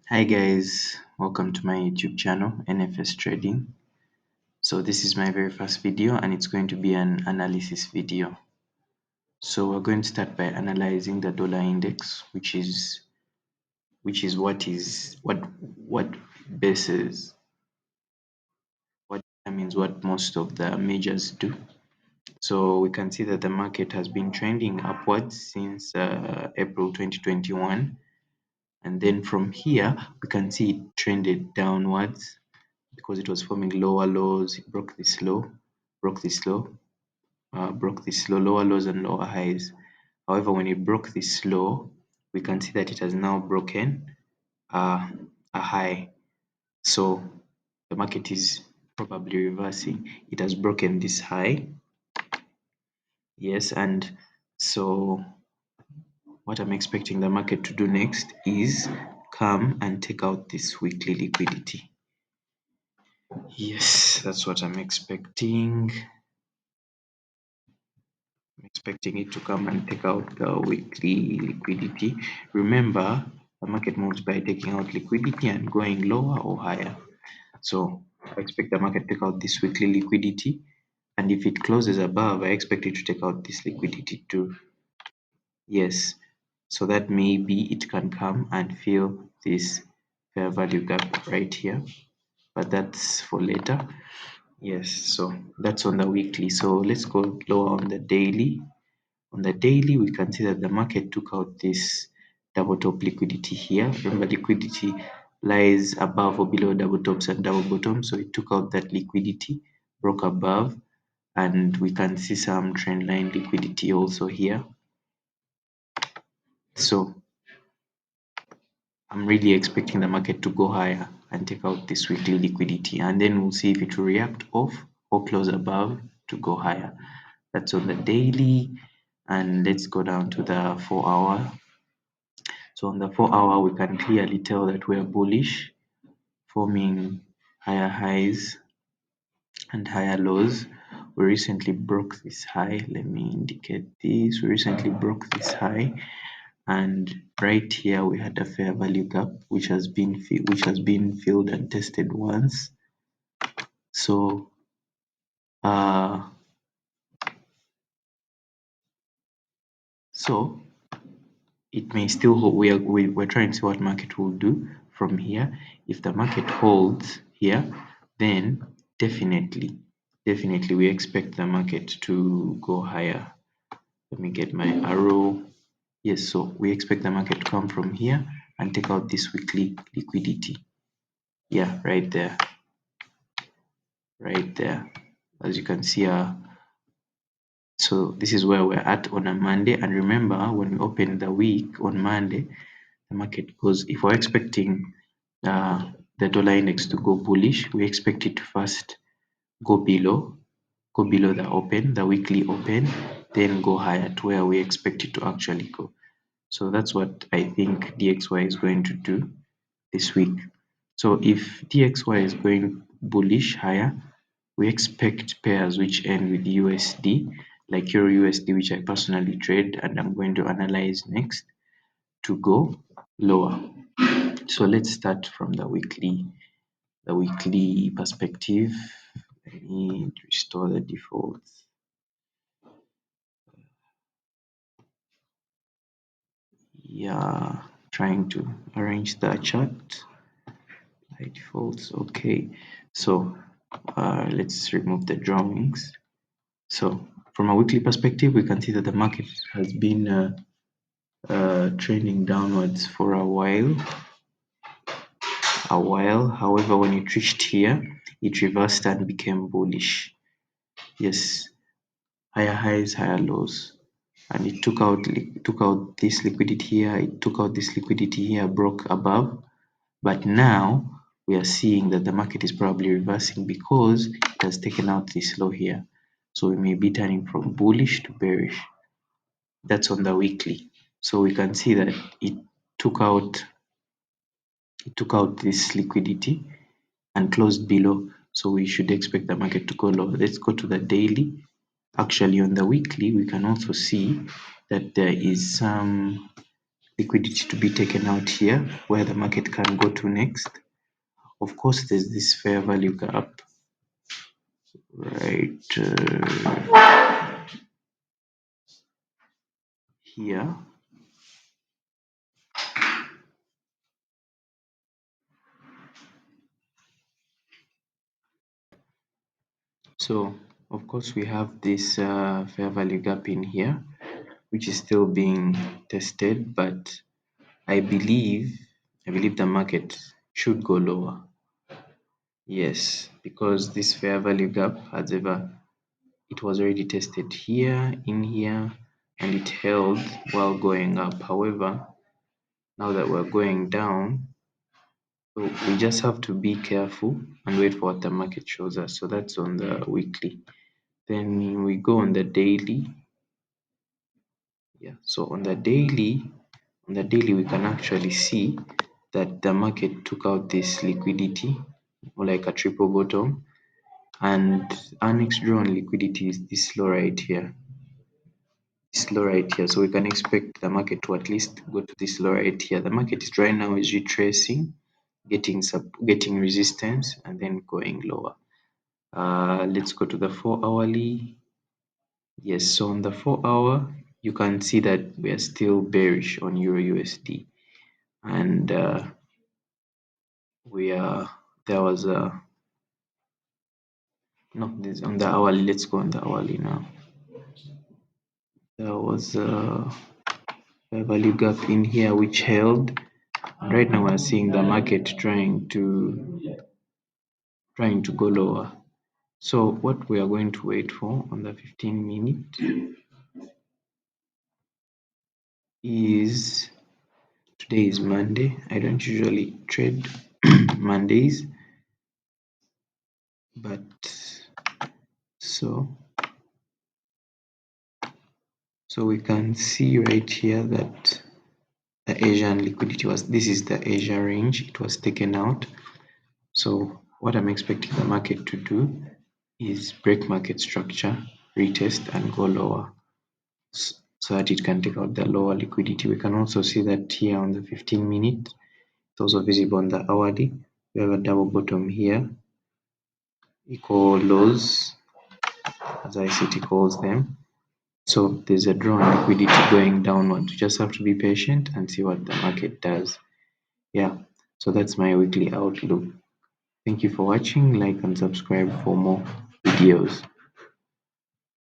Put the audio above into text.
Hi guys, welcome to my YouTube channel NFS Trading. So this is my very first video and it's going to be an analysis video. So we're going to start by analyzing the dollar index, what bases what determines what most of the majors do. So we can see that the market has been trending upwards since April 2021, and then from here we can see it trended downwards because it was forming lower lows. It broke this low, broke this low, broke this low, lower lows and lower highs. However, when it broke this low, we can see that it has now broken a high. So the market is probably reversing. It has broken this high. Yes, and so what I'm expecting the market to do next is come and take out this weekly liquidity. Yes, that's what I'm expecting. I'm expecting it to come and take out the weekly liquidity. Remember, the market moves by taking out liquidity and going lower or higher. So I expect the market to take out this weekly liquidity, and if it closes above, I expect it to take out this liquidity too. Yes, so that maybe it can come and fill this fair value gap right here, but that's for later. Yes, so that's on the weekly. So let's go lower on the daily. On the daily, we can see that the market took out this double top liquidity here. Remember, liquidity lies above or below double tops and double bottoms. So it took out that liquidity, broke above, and we can see some trend line liquidity also here. So I'm really expecting the market to go higher and take out this weekly liquidity, and then we'll see if it will react off or close above to go higher. That's on the daily, and let's go down to the 4 hour. So on the 4 hour, we can clearly tell that we're bullish, forming higher highs and higher lows. We recently broke this high. Let me indicate this. We recently broke this high, and right here we had a fair value gap which has been filled and tested once. So so it may still hold. We're trying to see what market will do from here. If the market holds here, then definitely we expect the market to go higher. Let me get my arrow. Yes, so we expect the market to come from here and take out this weekly liquidity. Yeah, right there, as you can see. So this is where we're at on a Monday, and remember, when we open the week on Monday, the market goes, if we're expecting the dollar index to go bullish, we expect it to first go below the weekly open, then go higher to where we expect it to actually go. So that's what I think DXY is going to do this week. So if DXY is going bullish higher, we expect pairs which end with USD, like Euro USD, which I personally trade and I'm going to analyze next, to go lower. So let's start from the weekly perspective. I need to restore the defaults. Yeah, trying to arrange the chart by defaults. Okay, so let's remove the drawings. So from a weekly perspective, we can see that the market has been trending downwards for a while. However, when it reached here, it reversed and became bullish. Yes, higher highs, higher lows, and it took out this liquidity here. It took out this liquidity here, broke above, but now we are seeing that the market is probably reversing because it has taken out this low here. So we may be turning from bullish to bearish. That's on the weekly. So we can see that it took out this liquidity and closed below. So we should expect the market to go lower. Let's go to the daily. Actually, on the weekly, we can also see that there is some liquidity to be taken out here, where the market can go to next. Of course, there's this fair value gap right here. So of course we have this fair value gap in here, which is still being tested, but I believe the market should go lower. Yes, because this fair value gap has it was already tested here, in here, and it held while going up. However, now that we're going down, so we just have to be careful and wait for what the market shows us. So that's on the weekly. Then we go on the daily. Yeah, so on the daily, we can actually see that the market took out this liquidity, or like a triple bottom, and our next draw on liquidity is this low right here. This low right here. So we can expect the market to at least go to this low right here. The market is right now is retracing, getting resistance, and then going lower. Let's go to the 4-hourly. Yes, so on the 4-hour, you can see that we are still bearish on Euro USD, and we are there was a no this on the hourly. Let's go on the hourly now. There was a value gap in here which held, and right now we're seeing the market trying to go lower. So what we are going to wait for on the 15-minute is, today is Monday. I don't usually trade Mondays, but so we can see right here that the Asian liquidity was, this is the Asia range, it was taken out. So what I'm expecting the market to do is break market structure, retest, and go lower, so that it can take out the lower liquidity. We can also see that here on the 15-minute, it's also visible on the hourly. We have a double bottom here, equal lows, as I said, equals them. So there's a draw on liquidity going downward. You just have to be patient and see what the market does. Yeah, so that's my weekly outlook. Thank you for watching. Like and subscribe for more videos.